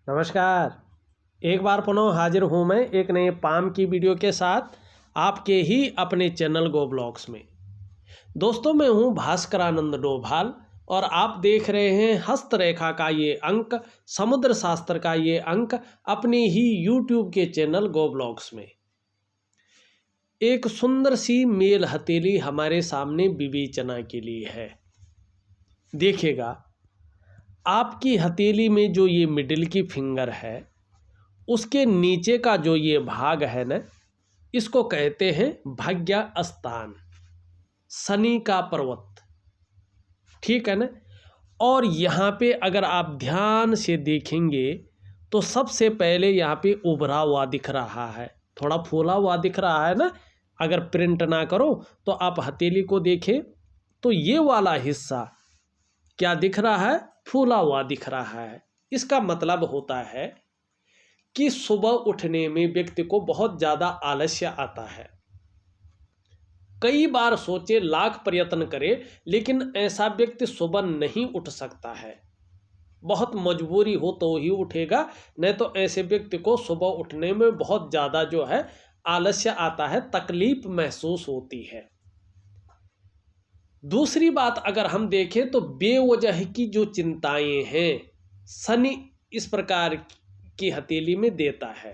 नमस्कार। एक बार पुनः हाजिर हूँ मैं एक नए पाम की वीडियो के साथ आपके ही अपने चैनल गो ब्लॉग्स में। दोस्तों, मैं हूँ भास्करानंद डोभाल और आप देख रहे हैं हस्तरेखा का ये अंक, समुद्र शास्त्र का ये अंक अपने ही यूट्यूब के चैनल गो ब्लॉग्स में। एक सुंदर सी मेल हथेली हमारे सामने विवेचना के लिए है। देखिएगा, आपकी हथेली में जो ये मिडिल की फिंगर है, उसके नीचे का जो ये भाग है ना, इसको कहते हैं भाग्य स्थान, शनि का पर्वत। ठीक है ना। और यहाँ पे अगर आप ध्यान से देखेंगे तो सबसे पहले यहाँ पे उभरा हुआ दिख रहा है, थोड़ा फूला हुआ दिख रहा है ना। अगर प्रिंट ना करो तो आप हथेली को देखें तो ये वाला हिस्सा क्या दिख रहा है, फूला हुआ दिख रहा है। इसका मतलब होता है कि सुबह उठने में व्यक्ति को बहुत ज़्यादा आलस्य आता है। कई बार सोचे, लाख प्रयत्न करे, लेकिन ऐसा व्यक्ति सुबह नहीं उठ सकता है। बहुत मजबूरी हो तो ही उठेगा, नहीं तो ऐसे व्यक्ति को सुबह उठने में बहुत ज़्यादा जो है आलस्य आता है, तकलीफ महसूस होती है। दूसरी बात अगर हम देखें तो बेवजह की जो चिंताएं हैं, शनि इस प्रकार की हथेली में देता है।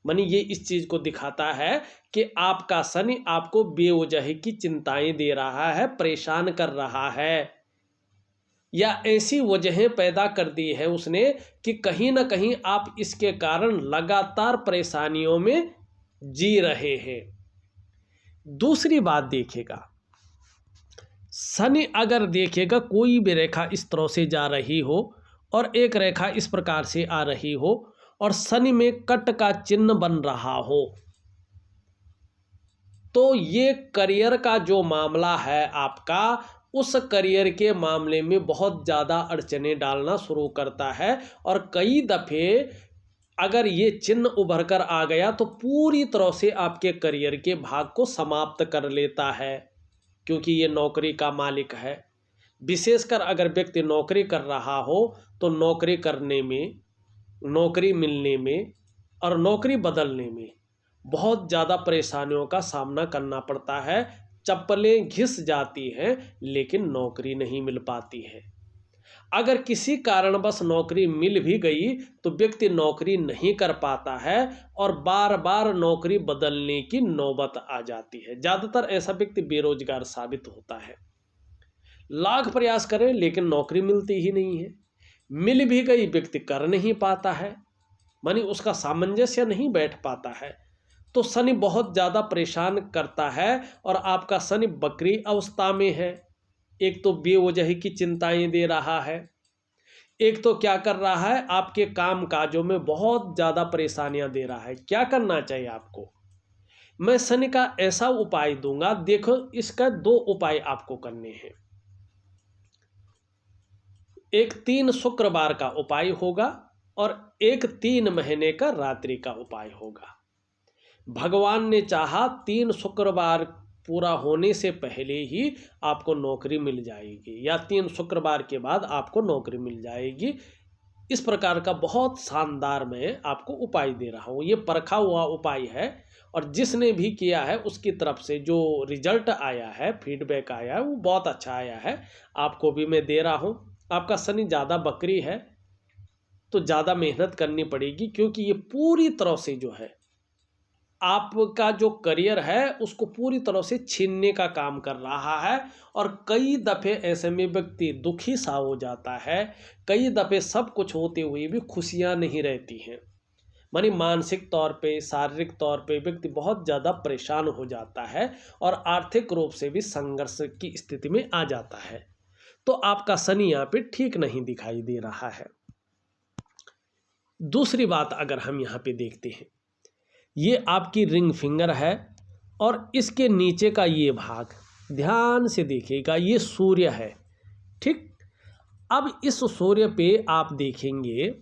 मानी ये इस चीज़ को दिखाता है कि आपका शनि आपको बेवजह की चिंताएं दे रहा है, परेशान कर रहा है, या ऐसी वजहें पैदा कर दी है उसने कि कहीं ना कहीं आप इसके कारण लगातार परेशानियों में जी रहे हैं। दूसरी बात देखिएगा, शनि अगर देखेगा कोई भी रेखा इस तरह से जा रही हो और एक रेखा इस प्रकार से आ रही हो और शनि में कट का चिन्ह बन रहा हो, तो ये करियर का जो मामला है आपका, उस करियर के मामले में बहुत ज़्यादा अड़चनें डालना शुरू करता है। और कई दफ़े अगर ये चिन्ह उभर कर आ गया तो पूरी तरह से आपके करियर के भाग को समाप्त कर लेता है, क्योंकि ये नौकरी का मालिक है। विशेषकर अगर व्यक्ति नौकरी कर रहा हो तो नौकरी करने में, नौकरी मिलने में और नौकरी बदलने में बहुत ज़्यादा परेशानियों का सामना करना पड़ता है। चप्पलें घिस जाती हैं लेकिन नौकरी नहीं मिल पाती है। अगर किसी कारणवश नौकरी मिल भी गई तो व्यक्ति नौकरी नहीं कर पाता है और बार बार नौकरी बदलने की नौबत आ जाती है। ज़्यादातर ऐसा व्यक्ति बेरोजगार साबित होता है। लाख प्रयास करें लेकिन नौकरी मिलती ही नहीं है। मिल भी गई, व्यक्ति कर नहीं पाता है, मानी उसका सामंजस्य नहीं बैठ पाता है। तो शनि बहुत ज़्यादा परेशान करता है और आपका शनि बकरी अवस्था में है। एक तो बेवजह की चिंताएं दे रहा है, एक तो क्या कर रहा है, आपके काम काजों में बहुत ज़्यादा परेशानियां दे रहा है। क्या करना चाहिए आपको, मैं शनि का ऐसा उपाय दूंगा। देखो, इसका दो उपाय आपको करने हैं। एक 3 शुक्रवार का उपाय होगा और एक 3 महीने का रात्रि का उपाय होगा। भगवान ने चाहा 3 शुक्रवार पूरा होने से पहले ही आपको नौकरी मिल जाएगी, या 3 शुक्रवार के बाद आपको नौकरी मिल जाएगी। इस प्रकार का बहुत शानदार मैं आपको उपाय दे रहा हूँ। ये परखा हुआ उपाय है और जिसने भी किया है उसकी तरफ से जो रिजल्ट आया है, फीडबैक आया है, वो बहुत अच्छा आया है। आपको भी मैं दे रहा हूँ। आपका शनि ज़्यादा बकरी है तो ज़्यादा मेहनत करनी पड़ेगी, क्योंकि ये पूरी तरह से जो है आपका जो करियर है उसको पूरी तरह से छीनने का काम कर रहा है। और कई दफ़े ऐसे में व्यक्ति दुखी सा हो जाता है। कई दफ़े सब कुछ होते हुए भी खुशियां नहीं रहती हैं। मानी मानसिक तौर पे, शारीरिक तौर पे व्यक्ति बहुत ज़्यादा परेशान हो जाता है और आर्थिक रूप से भी संघर्ष की स्थिति में आ जाता है। तो आपका शनि यहाँ पे ठीक नहीं दिखाई दे रहा है। दूसरी बात अगर हम यहाँ पे देखते हैं, ये आपकी रिंग फिंगर है और इसके नीचे का ये भाग ध्यान से देखिएगा, ये सूर्य है। ठीक, अब इस सूर्य पे आप देखेंगे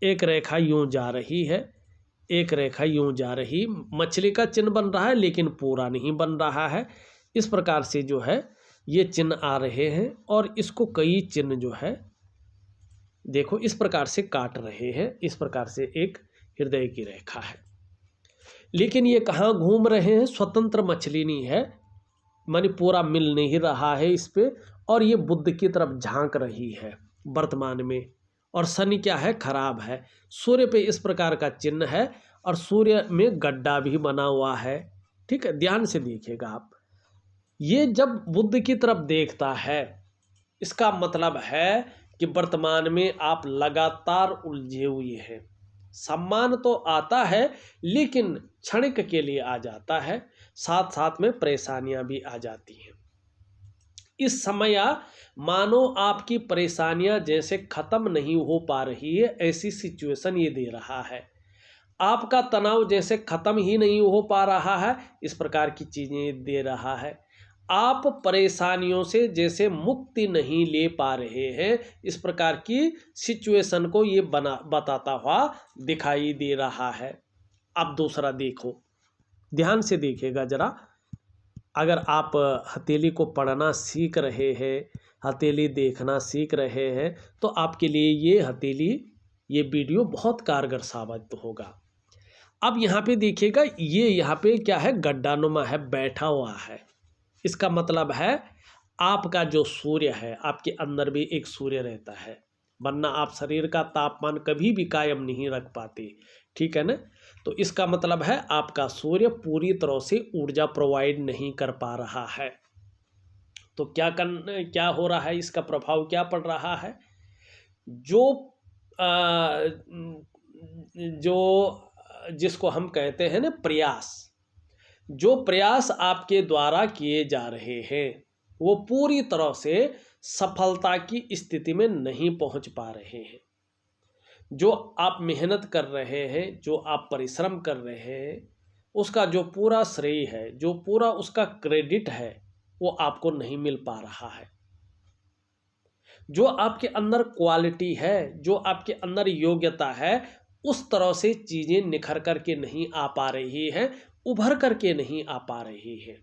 एक रेखा यूं जा रही है, एक रेखा यूं जा रही, मछली का चिन्ह बन रहा है लेकिन पूरा नहीं बन रहा है। इस प्रकार से जो है ये चिन्ह आ रहे हैं और इसको कई चिन्ह जो है देखो इस प्रकार से काट रहे हैं, इस प्रकार से एक हृदय की रेखा है। लेकिन ये कहाँ घूम रहे हैं? स्वतंत्र मछली नहीं है, मानी पूरा मिल नहीं रहा है इस पे, और ये बुध की तरफ झांक रही है वर्तमान में। और शनि क्या है? खराब है। सूर्य पे इस प्रकार का चिन्ह है और सूर्य में गड्ढा भी बना हुआ है। ठीक है, ध्यान से देखिएगा आप। ये जब बुध की तरफ देखता है, इसका मतलब है कि वर्तमान में आप लगातार उलझे हुए हैं। सम्मान तो आता है लेकिन क्षणिक के लिए आ जाता है, साथ साथ में परेशानियां भी आ जाती हैं। इस समय मानो आपकी परेशानियां जैसे खत्म नहीं हो पा रही है, ऐसी सिचुएशन ये दे रहा है। आपका तनाव जैसे खत्म ही नहीं हो पा रहा है, इस प्रकार की चीजें दे रहा है। आप परेशानियों से जैसे मुक्ति नहीं ले पा रहे हैं, इस प्रकार की सिचुएशन को ये बताता हुआ दिखाई दे रहा है। अब दूसरा देखो, ध्यान से देखिएगा जरा। अगर आप हथेली को पढ़ना सीख रहे हैं, हथेली देखना सीख रहे हैं, तो आपके लिए ये हथेली, ये वीडियो बहुत कारगर साबित होगा। अब यहाँ पे देखिएगा, ये यहाँ पे क्या है? गड्ढानुमा है, बैठा हुआ है। इसका मतलब है आपका जो सूर्य है, आपके अंदर भी एक सूर्य रहता है, वरना आप शरीर का तापमान कभी भी कायम नहीं रख पाते। ठीक है ना? तो इसका मतलब है आपका सूर्य पूरी तरह से ऊर्जा प्रोवाइड नहीं कर पा रहा है। तो क्या हो रहा है? इसका प्रभाव क्या पड़ रहा है? जो जिसको हम कहते हैं ना प्रयास, जो प्रयास आपके द्वारा किए जा रहे हैं वो पूरी तरह से सफलता की स्थिति में नहीं पहुंच पा रहे हैं। जो आप मेहनत कर रहे हैं, जो आप परिश्रम कर रहे हैं, उसका जो पूरा श्रेय है, जो पूरा उसका क्रेडिट है, वो आपको नहीं मिल पा रहा है। जो आपके अंदर क्वालिटी है, जो आपके अंदर योग्यता है, उस तरह से चीजें निखर करके नहीं आ पा रही है, उभर करके नहीं आ पा रही है।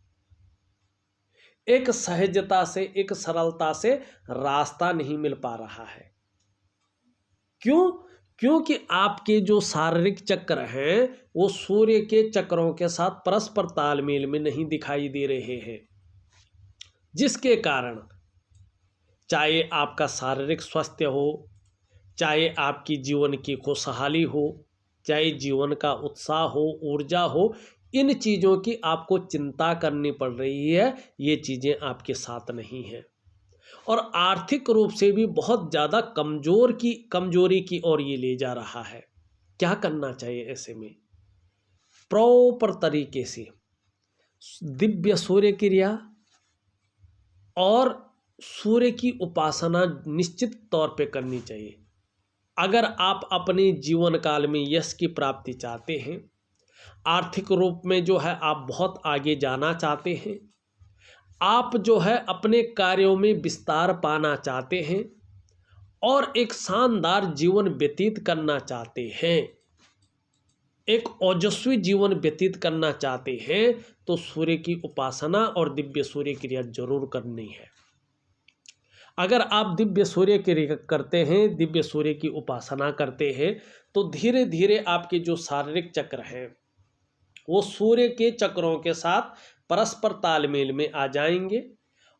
एक सहजता से, एक सरलता से रास्ता नहीं मिल पा रहा है। क्यों? क्योंकि आपके जो शारीरिक चक्र हैं वो सूर्य के चक्रों के साथ परस्पर तालमेल में नहीं दिखाई दे रहे हैं, जिसके कारण चाहे आपका शारीरिक स्वास्थ्य हो, चाहे आपकी जीवन की खुशहाली हो, चाहे जीवन का उत्साह हो, ऊर्जा हो, इन चीज़ों की आपको चिंता करनी पड़ रही है। ये चीज़ें आपके साथ नहीं हैं और आर्थिक रूप से भी बहुत ज़्यादा कमजोरी की ओर ये ले जा रहा है। क्या करना चाहिए ऐसे में? प्रॉपर तरीके से दिव्य सूर्य क्रिया और सूर्य की उपासना निश्चित तौर पे करनी चाहिए। अगर आप अपने जीवन काल में यश की प्राप्ति चाहते हैं, आर्थिक रूप में जो है आप बहुत आगे जाना चाहते हैं, आप जो है अपने कार्यों में विस्तार पाना चाहते हैं और एक शानदार जीवन व्यतीत करना चाहते हैं, एक ओजस्वी जीवन व्यतीत करना चाहते हैं, तो सूर्य की उपासना और दिव्य सूर्य क्रिया जरूर करनी है। अगर आप दिव्य सूर्य क्रिया करते हैं, दिव्य सूर्य की उपासना करते हैं, तो धीरे धीरे आपके जो शारीरिक चक्र हैं वो सूर्य के चक्रों के साथ परस्पर तालमेल में आ जाएंगे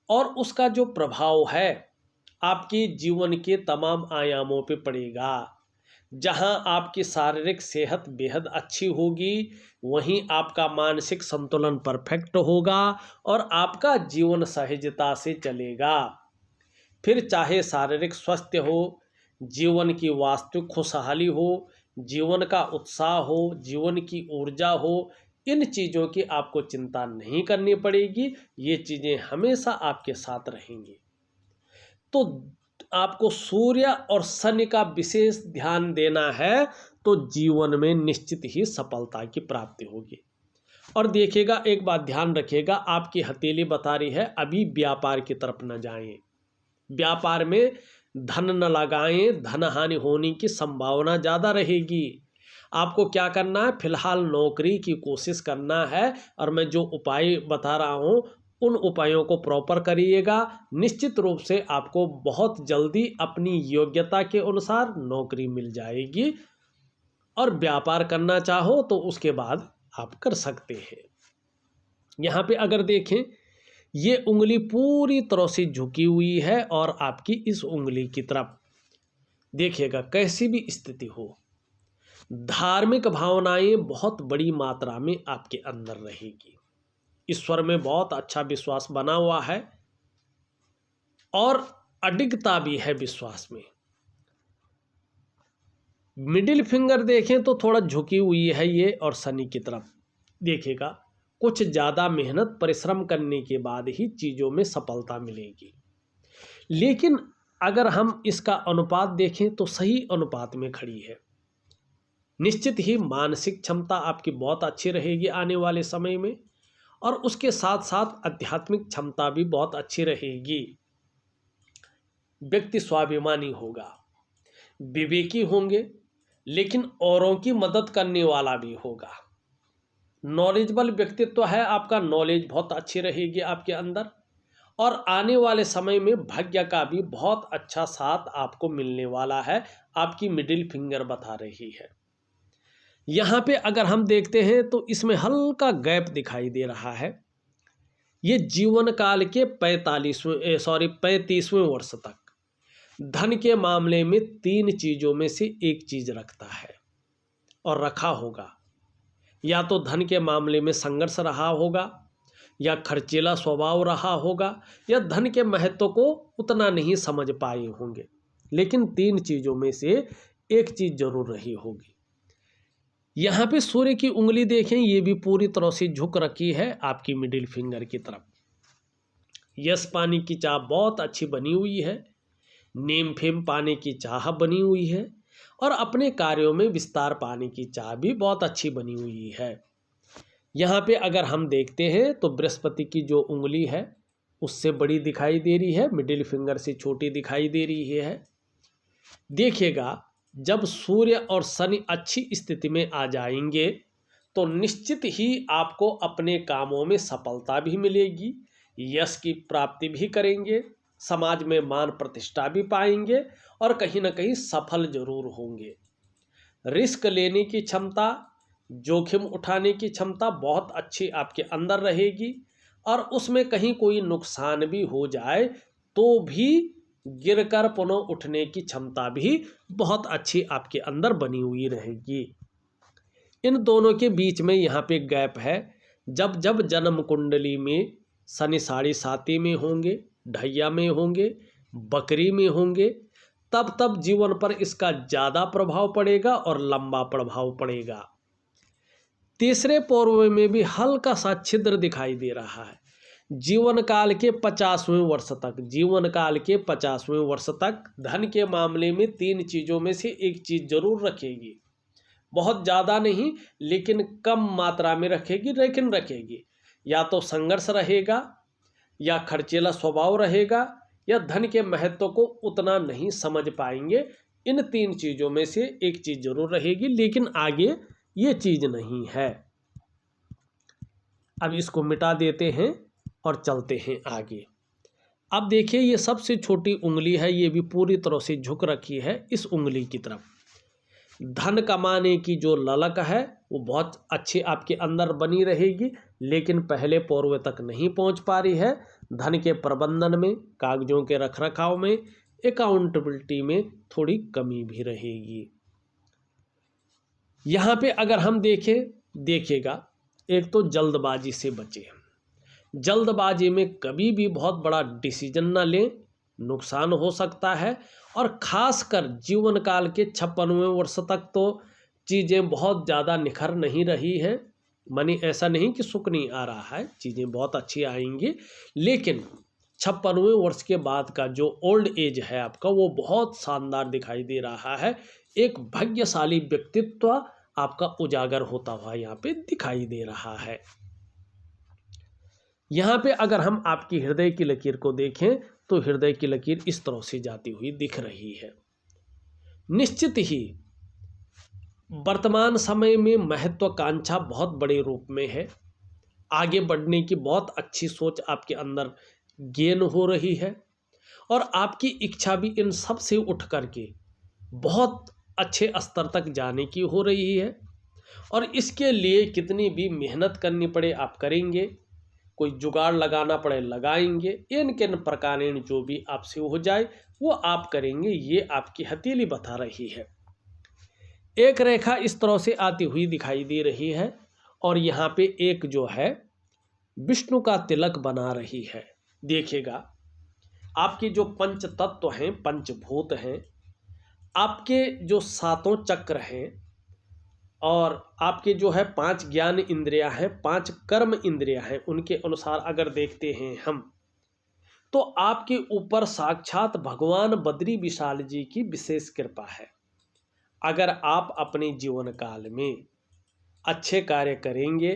और उसका जो प्रभाव है आपके जीवन के तमाम आयामों पे पड़ेगा। जहां आपकी शारीरिक सेहत बेहद अच्छी होगी, वहीं आपका मानसिक संतुलन परफेक्ट होगा और आपका जीवन सहजता से चलेगा। फिर चाहे शारीरिक स्वास्थ्य हो, जीवन की वास्तविक खुशहाली हो, जीवन का उत्साह हो, जीवन की ऊर्जा हो, इन चीज़ों की आपको चिंता नहीं करनी पड़ेगी। ये चीज़ें हमेशा आपके साथ रहेंगी। तो आपको सूर्य और शनि का विशेष ध्यान देना है, तो जीवन में निश्चित ही सफलता की प्राप्ति होगी। और देखिएगा, एक बात ध्यान रखिएगा, आपकी हथेली बता रही है अभी व्यापार की तरफ न जाएं, व्यापार में धन न लगाएं, धन हानि होने की संभावना ज़्यादा रहेगी। आपको क्या करना है? फिलहाल नौकरी की कोशिश करना है और मैं जो उपाय बता रहा हूँ उन उपायों को प्रॉपर करिएगा। निश्चित रूप से आपको बहुत जल्दी अपनी योग्यता के अनुसार नौकरी मिल जाएगी और व्यापार करना चाहो तो उसके बाद आप कर सकते हैं। यहाँ पे अगर देखें, ये उंगली पूरी तरह से झुकी हुई है और आपकी इस उंगली की तरफ देखिएगा, कैसी भी स्थिति हो, धार्मिक भावनाएं बहुत बड़ी मात्रा में आपके अंदर रहेगी। ईश्वर में बहुत अच्छा विश्वास बना हुआ है और अडिगता भी है विश्वास में। मिडिल फिंगर देखें तो थोड़ा झुकी हुई है ये, और शनि की तरफ देखिएगा, कुछ ज़्यादा मेहनत परिश्रम करने के बाद ही चीज़ों में सफलता मिलेगी। लेकिन अगर हम इसका अनुपात देखें तो सही अनुपात में खड़ी है। निश्चित ही मानसिक क्षमता आपकी बहुत अच्छी रहेगी आने वाले समय में, और उसके साथ साथ आध्यात्मिक क्षमता भी बहुत अच्छी रहेगी। व्यक्ति स्वाभिमानी होगा, विवेकी होंगे, लेकिन औरों की मदद करने वाला भी होगा। नॉलेजेबल व्यक्तित्व है आपका, नॉलेज बहुत अच्छी रहेगी आपके अंदर, और आने वाले समय में भाग्य का भी बहुत अच्छा साथ आपको मिलने वाला है, आपकी मिडिल फिंगर बता रही है। यहाँ पे अगर हम देखते हैं तो इसमें हल्का गैप दिखाई दे रहा है। ये जीवन काल के 35वें वर्ष तक धन के मामले में 3 चीज़ों में से एक चीज़ रखता है और रखा होगा। या तो धन के मामले में संघर्ष रहा होगा, या खर्चीला स्वभाव रहा होगा, या धन के महत्व को उतना नहीं समझ पाए होंगे। लेकिन 3 चीज़ों में से एक चीज़ जरूर रही होगी। यहाँ पे सूर्य की उंगली देखें, ये भी पूरी तरह से झुक रखी है आपकी मिडिल फिंगर की तरफ। यश पाने की चाह बहुत अच्छी बनी हुई है, नेम फेम पाने की चाह बनी हुई है, और अपने कार्यों में विस्तार पाने की चाह भी बहुत अच्छी बनी हुई है। यहाँ पे अगर हम देखते हैं तो बृहस्पति की जो उंगली है उससे बड़ी दिखाई दे रही है, मिडिल फिंगर से छोटी दिखाई दे रही है। देखिएगा, जब सूर्य और शनि अच्छी स्थिति में आ जाएंगे तो निश्चित ही आपको अपने कामों में सफलता भी मिलेगी, यश की प्राप्ति भी करेंगे, समाज में मान प्रतिष्ठा भी पाएंगे, और कहीं ना कहीं सफल जरूर होंगे। रिस्क लेने की क्षमता, जोखिम उठाने की क्षमता बहुत अच्छी आपके अंदर रहेगी, और उसमें कहीं कोई नुकसान भी हो जाए तो भी गिरकर पुनः उठने की क्षमता भी बहुत अच्छी आपके अंदर बनी हुई रहेगी। इन दोनों के बीच में यहाँ पे गैप है। जब जब जन्म कुंडली में शनि 7.5 में होंगे, ढैया में होंगे, बकरी में होंगे, तब तब जीवन पर इसका ज़्यादा प्रभाव पड़ेगा और लंबा प्रभाव पड़ेगा। तीसरे पर्व में भी हल्का सा छिद्र दिखाई दे रहा है। जीवन काल के 50वें वर्ष तक, जीवन काल के 50वें वर्ष तक धन के मामले में 3 चीज़ों में से एक चीज़ जरूर रखेगी। बहुत ज़्यादा नहीं, लेकिन कम मात्रा में रखेगी, लेकिन रखेगी। या तो संघर्ष रहेगा, या खर्चीला स्वभाव रहेगा, या धन के महत्व को उतना नहीं समझ पाएंगे। इन 3 चीज़ों में से एक चीज़ जरूर रहेगी, लेकिन आगे ये चीज़ नहीं है। अब इसको मिटा देते हैं और चलते हैं आगे। अब देखिए, ये सबसे छोटी उंगली है, ये भी पूरी तरह से झुक रखी है इस उंगली की तरफ। धन कमाने की जो ललक है वो बहुत अच्छी आपके अंदर बनी रहेगी, लेकिन पहले पर्व तक नहीं पहुंच पा रही है। धन के प्रबंधन में, कागजों के रखरखाव में, अकाउंटेबिलिटी में थोड़ी कमी भी रहेगी। यहाँ पे अगर हम देखिएगा, एक तो जल्दबाजी से बचें। जल्दबाजी में कभी भी बहुत बड़ा डिसीजन ना लें, नुकसान हो सकता है। और ख़ासकर जीवन काल के 56वें वर्ष तक तो चीज़ें बहुत ज़्यादा निखर नहीं रही हैं। मानी ऐसा नहीं कि सुख नहीं आ रहा है, चीज़ें बहुत अच्छी आएंगी, लेकिन 56वें वर्ष के बाद का जो ओल्ड एज है आपका, वो बहुत शानदार दिखाई दे रहा है। एक भाग्यशाली व्यक्तित्व आपका उजागर होता हुआ यहाँ पे दिखाई दे रहा है। यहाँ पे अगर हम आपकी हृदय की लकीर को देखें तो हृदय की लकीर इस तरह से जाती हुई दिख रही है। निश्चित ही वर्तमान समय में महत्वाकांक्षा बहुत बड़े रूप में है। आगे बढ़ने की बहुत अच्छी सोच आपके अंदर गेन हो रही है और आपकी इच्छा भी इन सब से उठ करके बहुत अच्छे स्तर तक जाने की हो रही है। और इसके लिए कितनी भी मेहनत करनी पड़े आप करेंगे, कोई जुगाड़ लगाना पड़े लगाएंगे, इन किन प्रकार जो भी आपसे हो जाए वो आप करेंगे, ये आपकी हथेली बता रही है। एक रेखा इस तरह से आती हुई दिखाई दे रही है और यहाँ पे एक जो है विष्णु का तिलक बना रही है। देखिएगा, आपके जो पंच तत्व हैं, पंचभूत हैं, आपके जो सातों चक्र हैं और आपके जो है 5 ज्ञान इंद्रियां हैं, 5 कर्म इंद्रियां हैं, उनके अनुसार अगर देखते हैं हम, तो आपके ऊपर साक्षात भगवान बद्री विशाल जी की विशेष कृपा है। अगर आप अपने जीवन काल में अच्छे कार्य करेंगे,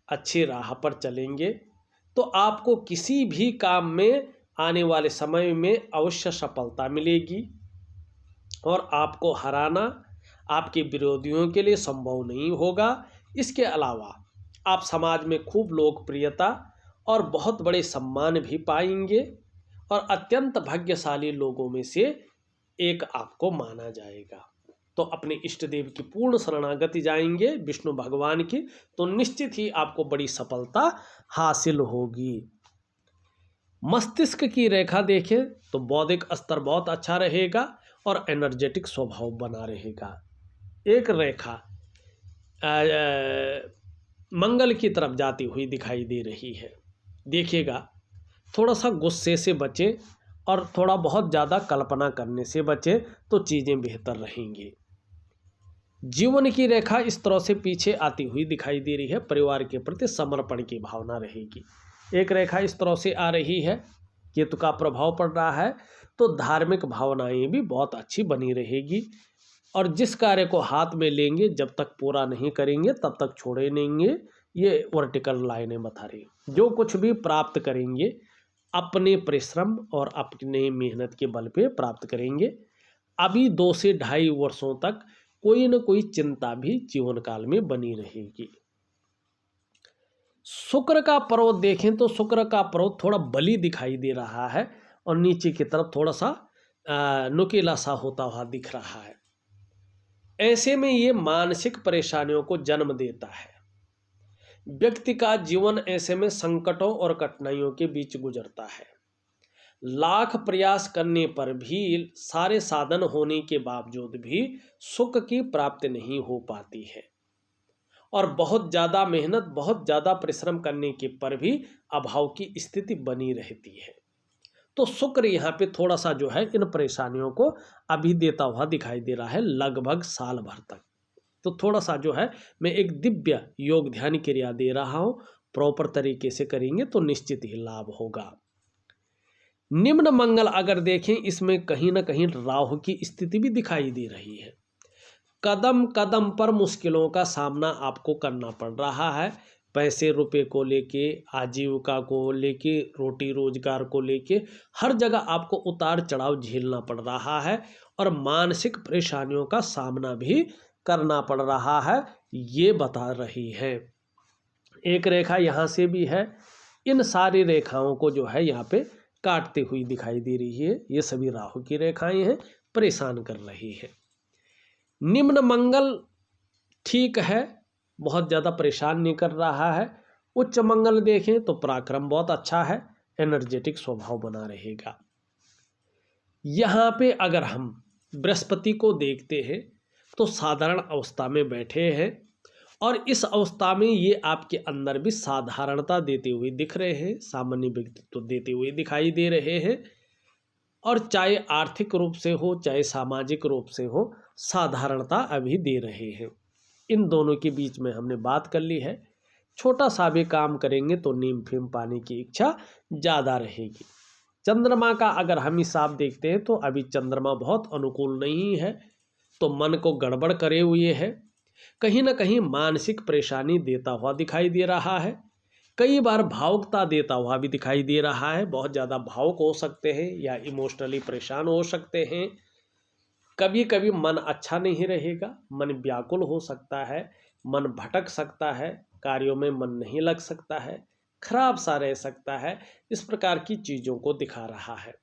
अच्छी राह पर चलेंगे, तो आपको किसी भी काम में आने वाले समय में अवश्य सफलता मिलेगी और आपको हराना आपके विरोधियों के लिए संभव नहीं होगा। इसके अलावा आप समाज में खूब लोकप्रियता और बहुत बड़े सम्मान भी पाएंगे और अत्यंत भाग्यशाली लोगों में से एक आपको माना जाएगा। तो अपने इष्ट देव की पूर्ण शरणागति जाएंगे, विष्णु भगवान की, तो निश्चित ही आपको बड़ी सफलता हासिल होगी। मस्तिष्क की रेखा देखें तो बौद्धिक स्तर बहुत अच्छा रहेगा और एनर्जेटिक स्वभाव बना रहेगा। एक रेखा मंगल की तरफ जाती हुई दिखाई दे रही है। देखिएगा, थोड़ा सा गुस्से से बचें और थोड़ा बहुत ज़्यादा कल्पना करने से बचें तो चीज़ें बेहतर रहेंगी। जीवन की रेखा इस तरह से पीछे आती हुई दिखाई दे रही है। परिवार के प्रति समर्पण की भावना रहेगी। एक रेखा इस तरह से आ रही है, केतु का प्रभाव पड़ रहा है, तो धार्मिक भावनाएं भी बहुत अच्छी बनी रहेगी और जिस कार्य को हाथ में लेंगे जब तक पूरा नहीं करेंगे तब तक छोड़े नहीं। ये वर्टिकल लाइनें बता रही है। जो कुछ भी प्राप्त करेंगे अपने परिश्रम और अपने मेहनत के बल पे प्राप्त करेंगे। अभी 2 से 2.5 वर्षों तक कोई न कोई चिंता भी जीवन काल में बनी रहेगी। शुक्र का पर्वत देखें तो शुक्र का पर्वत थोड़ा बली दिखाई दे रहा है और नीचे की तरफ थोड़ा सा नुकीला सा होता हुआ दिख रहा है। ऐसे में ये मानसिक परेशानियों को जन्म देता है। व्यक्ति का जीवन ऐसे में संकटों और कठिनाइयों के बीच गुजरता है। लाख प्रयास करने पर भी, सारे साधन होने के बावजूद भी सुख की प्राप्ति नहीं हो पाती है और बहुत ज़्यादा मेहनत, बहुत ज़्यादा परिश्रम करने के पर भी अभाव की स्थिति बनी रहती है। तो शुक्र यहाँ पे थोड़ा सा जो है इन परेशानियों को अभी देता हुआ दिखाई दे रहा है, लगभग साल भर तक। तो थोड़ा सा जो है मैं एक दिव्य योग ध्यान क्रिया दे रहा हूँ, प्रॉपर तरीके से करेंगे तो निश्चित ही लाभ होगा। निम्न मंगल अगर देखें, इसमें कहीं ना कहीं राहु की स्थिति भी दिखाई दे रही है। कदम कदम पर मुश्किलों का सामना आपको करना पड़ रहा है। पैसे रुपए को लेके, आजीविका को लेके, रोटी रोजगार को लेके हर जगह आपको उतार चढ़ाव झेलना पड़ रहा है और मानसिक परेशानियों का सामना भी करना पड़ रहा है, ये बता रही है। एक रेखा यहाँ से भी है। इन सारी रेखाओं को जो है यहाँ पे काटती हुई दिखाई दे रही है। ये सभी राहु की रेखाएं हैं, परेशान कर रही है। निम्न मंगल ठीक है, बहुत ज़्यादा परेशान नहीं कर रहा है। उच्च मंगल देखें तो पराक्रम बहुत अच्छा है, एनर्जेटिक स्वभाव बना रहेगा। यहाँ पे अगर हम बृहस्पति को देखते हैं तो साधारण अवस्था में बैठे हैं और इस अवस्था में ये आपके अंदर भी साधारणता देते हुए दिख रहे हैं, सामान्य व्यक्तित्व देते हुए दिखाई दे रहे हैं और चाहे आर्थिक रूप से हो चाहे सामाजिक रूप से हो, साधारणता अभी दे रहे हैं। इन दोनों के बीच में हमने बात कर ली है। छोटा सा भी काम करेंगे तो नीम फिम पाने की इच्छा ज़्यादा रहेगी। चंद्रमा का अगर हम हिसाब देखते हैं तो अभी चंद्रमा बहुत अनुकूल नहीं है, तो मन को गड़बड़ करे हुए है, कहीं ना कहीं मानसिक परेशानी देता हुआ दिखाई दे रहा है। कई बार भावुकता देता हुआ भी दिखाई दे रहा है, बहुत ज़्यादा भावुक हो सकते हैं या इमोशनली परेशान हो सकते हैं। कभी कभी मन अच्छा नहीं रहेगा, मन व्याकुल हो सकता है, मन भटक सकता है, कार्यों में मन नहीं लग सकता है, खराब सा रह सकता है, इस प्रकार की चीज़ों को दिखा रहा है।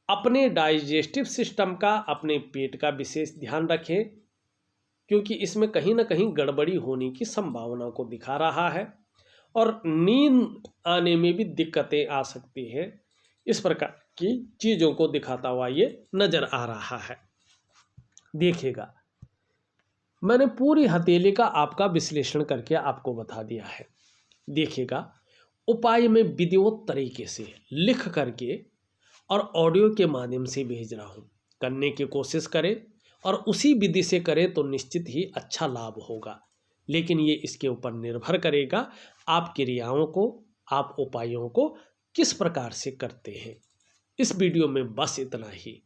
अपने डाइजेस्टिव सिस्टम का, अपने पेट का विशेष ध्यान रखें, क्योंकि इसमें कहीं ना कहीं गड़बड़ी होने की संभावना को दिखा रहा है और नींद आने में भी दिक्कतें आ सकती हैं। इस प्रकार की चीज़ों को दिखाता हुआ ये नज़र आ रहा है। देखिएगा, मैंने पूरी हथेली का आपका विश्लेषण करके आपको बता दिया है। देखिएगा, उपाय में विधिवत तरीके से लिख करके और ऑडियो के माध्यम से भेज रहा हूँ। करने की कोशिश करें और उसी विधि से करें तो निश्चित ही अच्छा लाभ होगा। लेकिन ये इसके ऊपर निर्भर करेगा आप क्रियाओं को, आप उपायों को किस प्रकार से करते हैं। इस वीडियो में बस इतना ही।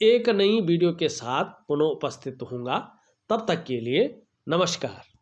एक नई वीडियो के साथ पुनः उपस्थित होऊंगा। तब तक के लिए नमस्कार।